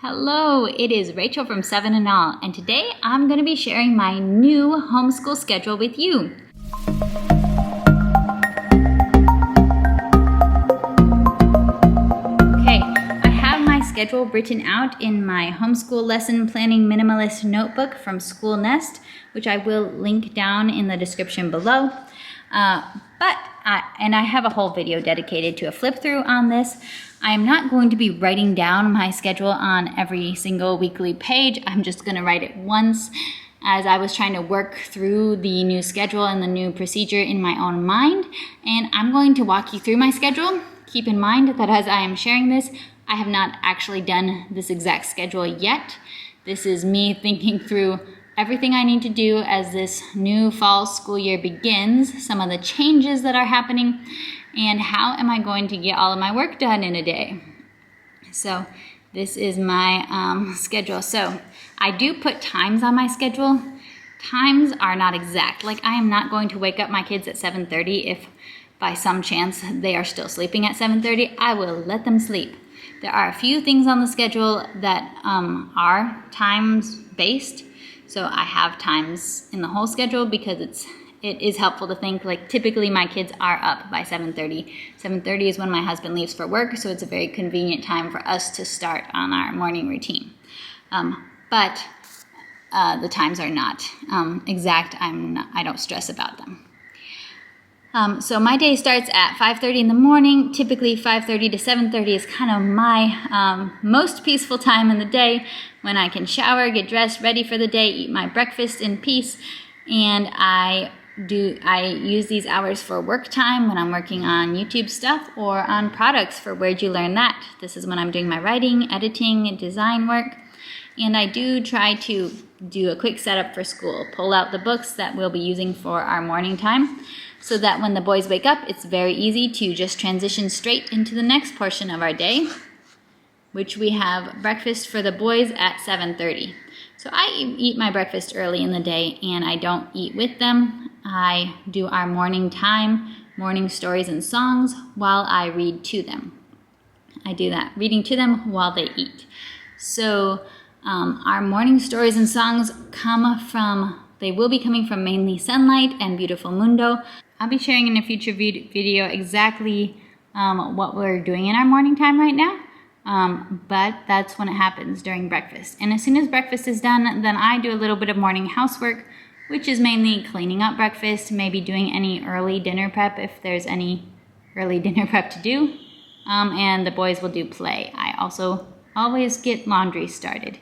Hello, it is Rachel from 7 and All, and today I'm going to be sharing my new homeschool schedule with you. Okay, I have my schedule written out in my homeschool lesson planning minimalist notebook from School Nest, which I will link down in the description below. And I have a whole video dedicated to a flip through on this. I am not going to be writing down my schedule on every single weekly page. I'm just going to write it once as I was trying to work through the new schedule and the new procedure in my own mind. And I'm going to walk you through my schedule. Keep in mind that as I am sharing this, I have not actually done this exact schedule yet. This is me thinking through everything I need to do as this new fall school year begins, some of the changes that are happening, and how am I going to get all of my work done in a day. So this is my schedule. So I do put times on my schedule. Times are not exact. Like, I am not going to wake up my kids at 7:30 if by some chance they are still sleeping at 7:30. I will let them sleep. There are a few things on the schedule that are times based. So I have times in the whole schedule because it is helpful to think, like, typically my kids are up by 7:30. 7:30 is when my husband leaves for work, so it's a very convenient time for us to start on our morning routine. But the times are not exact. I don't stress about them. So my day starts at 5:30 in the morning. Typically 5:30 to 7:30 is kind of my most peaceful time in the day, when I can shower, get dressed, ready for the day, eat my breakfast in peace. And I use these hours for work time when I'm working on YouTube stuff or on products for Where'd You Learn That? This is when I'm doing my writing, editing, and design work. And I do try to do a quick setup for school, pull out the books that we'll be using for our morning time, so that when the boys wake up, it's very easy to just transition straight into the next portion of our day, which we have breakfast for the boys at 7:30. So I eat my breakfast early in the day, and I don't eat with them. I do our morning time, morning stories and songs, while I read to them. I do that, reading to them while they eat. So our morning stories and songs they will be coming from mainly Sunlight and Beautiful Mundo. I'll be sharing in a future video exactly what we're doing in our morning time right now. But that's when it happens, during breakfast. And as soon as breakfast is done, then I do a little bit of morning housework, which is mainly cleaning up breakfast, maybe doing any early dinner prep if there's any early dinner prep to do. And the boys will do play. I also always get laundry started.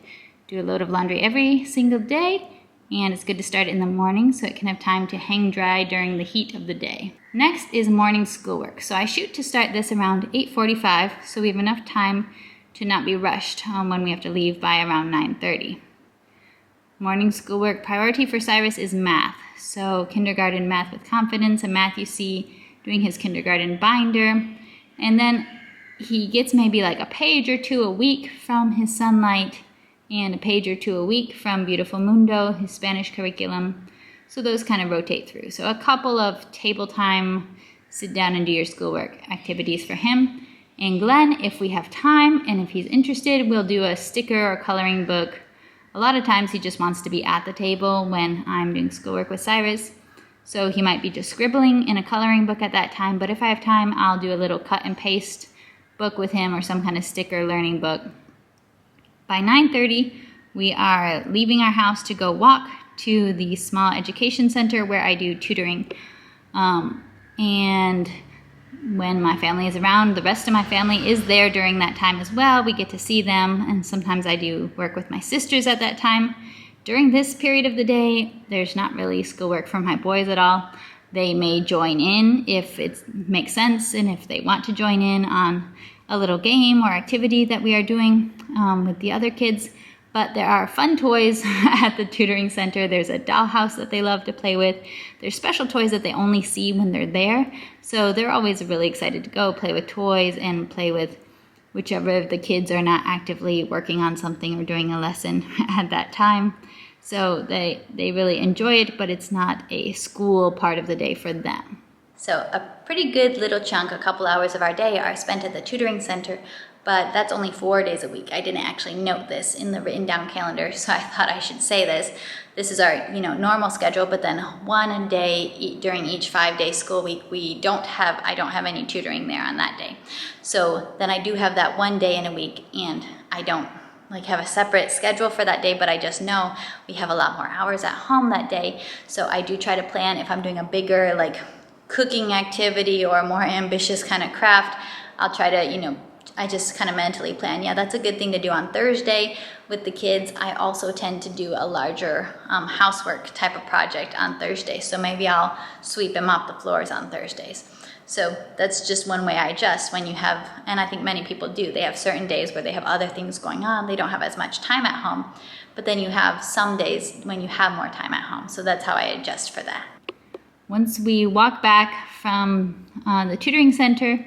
Do a load of laundry every single day, and it's good to start in the morning so it can have time to hang dry during the heat of the day. Next is morning schoolwork. So I shoot to start this around 8:45, so we have enough time to not be rushed when we have to leave by around 9:30. Morning schoolwork priority for Cyrus is math. So kindergarten math with confidence, a Math You See, doing his kindergarten binder. And then he gets maybe like a page or two a week from his Sunlight, and a page or two a week from Beautiful Mundo, his Spanish curriculum. So those kind of rotate through. So a couple of table time, sit down and do your schoolwork activities for him. And Glenn, if we have time and if he's interested, we'll do a sticker or coloring book. A lot of times he just wants to be at the table when I'm doing schoolwork with Cyrus. So he might be just scribbling in a coloring book at that time. But if I have time, I'll do a little cut and paste book with him or some kind of sticker learning book. By 9:30, we are leaving our house to go walk to the small education center where I do tutoring. And when my family is around, the rest of my family is there during that time as well. We get to see them, and sometimes I do work with my sisters at that time. During this period of the day, there's not really schoolwork for my boys at all. They may join in if it makes sense and if they want to join in on a little game or activity that we are doing with the other kids. But there are fun toys at the tutoring center. There's a dollhouse that they love to play with. There's special toys that they only see when they're there. So they're always really excited to go play with toys and play with whichever of the kids are not actively working on something or doing a lesson at that time. So they really enjoy it, but it's not a school part of the day for them. So a pretty good little chunk, a couple hours of our day, are spent at the tutoring center. but that's only 4 days a week. I didn't actually note this in the written down calendar, so I thought I should say this. This is our, normal schedule, but then one day during each 5-day school week, I don't have any tutoring there on that day. So then I do have that one day in a week, and I don't have a separate schedule for that day, but I just know we have a lot more hours at home that day. So I do try to plan if I'm doing a bigger cooking activity or a more ambitious kind of craft. I'll try to, I just kind of mentally plan, yeah, that's a good thing to do on Thursday with the kids. I also tend to do a larger housework type of project on Thursday. So maybe I'll sweep and mop the floors on Thursdays. So that's just one way I adjust when you have, and I think many people do, they have certain days where they have other things going on. They don't have as much time at home, but then you have some days when you have more time at home. So that's how I adjust for that. Once we walk back from the tutoring center,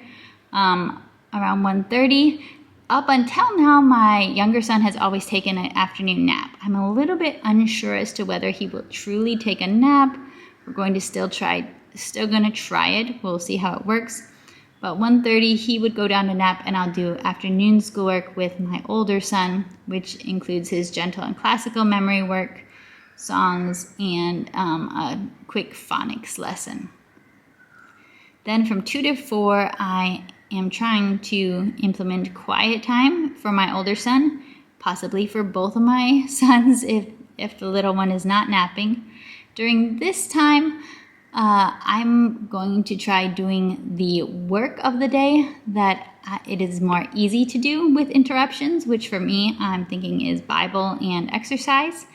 around 1:30, up until now, my younger son has always taken an afternoon nap. I'm a little bit unsure as to whether he will truly take a nap. We're going to still going to try it. We'll see how it works. But 1:30, he would go down to nap, and I'll do afternoon schoolwork with my older son, which includes his gentle and classical memory work, songs, and a quick phonics lesson. Then from 2 to 4, I am trying to implement quiet time for my older son, possibly for both of my sons if the little one is not napping. During this time, I'm going to try doing the work of the day that it is more easy to do with interruptions, which for me, I'm thinking is Bible and exercise.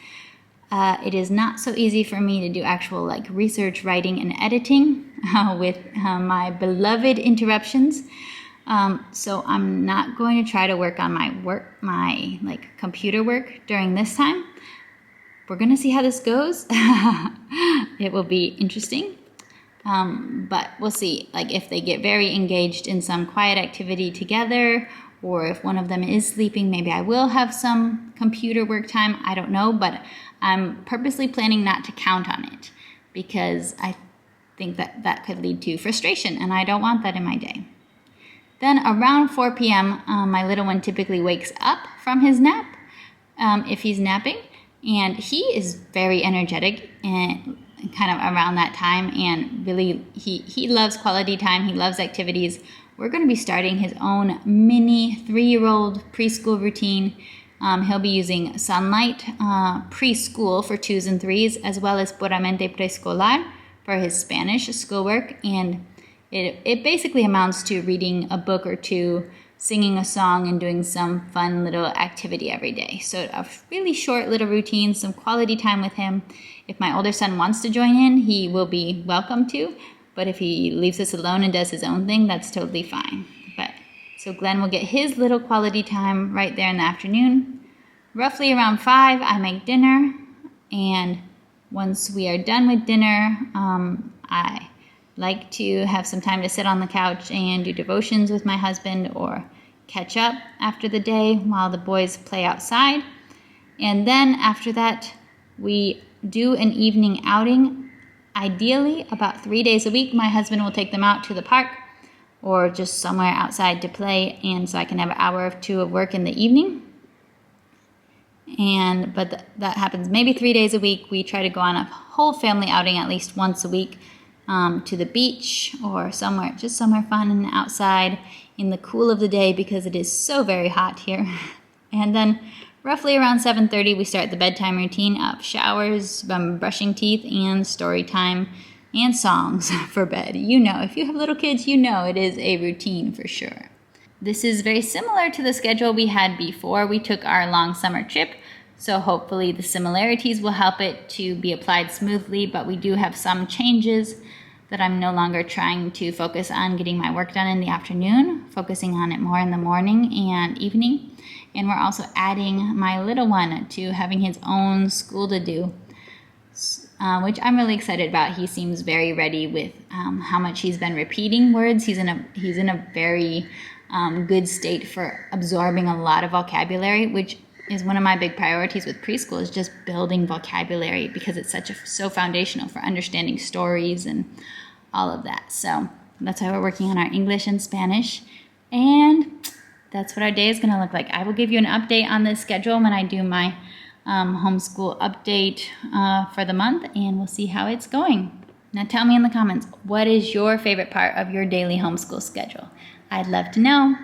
It is not so easy for me to do actual research, writing, and editing with my beloved interruptions. So I'm not going to try to work on my computer work during this time. We're going to see how this goes. It will be interesting. But we'll see if they get very engaged in some quiet activity together, or if one of them is sleeping, maybe I will have some computer work time. I don't know, but I'm purposely planning not to count on it because I think that could lead to frustration, and I don't want that in my day. Then around 4 p.m., my little one typically wakes up from his nap if he's napping, and he is very energetic and kind of around that time, and really he loves quality time. He loves activities. We're going to be starting his own mini 3-year-old preschool routine. He'll be using Sunlight Preschool for 2s and 3s, as well as Puramente Preescolar for his Spanish schoolwork. And it basically amounts to reading a book or two, singing a song, and doing some fun little activity every day. So a really short little routine, some quality time with him. If my older son wants to join in, he will be welcome to. But if he leaves us alone and does his own thing, that's totally fine. So Glenn will get his little quality time right there in the afternoon. Roughly around 5, I make dinner. And once we are done with dinner, I like to have some time to sit on the couch and do devotions with my husband or catch up after the day while the boys play outside. And then after that, we do an evening outing. Ideally, about 3 days a week, my husband will take them out to the park or just somewhere outside to play, and so I can have an hour or 2 of work in the evening. But that happens maybe 3 days a week. We try to go on a whole family outing at least once a week to the beach or somewhere fun and outside in the cool of the day because it is so very hot here. And then roughly around 7:30, we start the bedtime routine of showers, brushing teeth, and story time and songs for bed. If you have little kids, it is a routine for sure. This is very similar to the schedule we had before we took our long summer trip, so hopefully the similarities will help it to be applied smoothly, but we do have some changes that I'm no longer trying to focus on getting my work done in the afternoon, focusing on it more in the morning and evening. And we're also adding my little one to having his own school to do, which I'm really excited about. He seems very ready with how much he's been repeating words. He's in a very good state for absorbing a lot of vocabulary, which is one of my big priorities with preschool, is just building vocabulary because it's so foundational for understanding stories and all of that. So that's why we're working on our English and Spanish. And that's what our day is going to look like. I will give you an update on this schedule when I do my homeschool update for the month, and we'll see how it's going. Now tell me in the comments, what is your favorite part of your daily homeschool schedule? I'd love to know.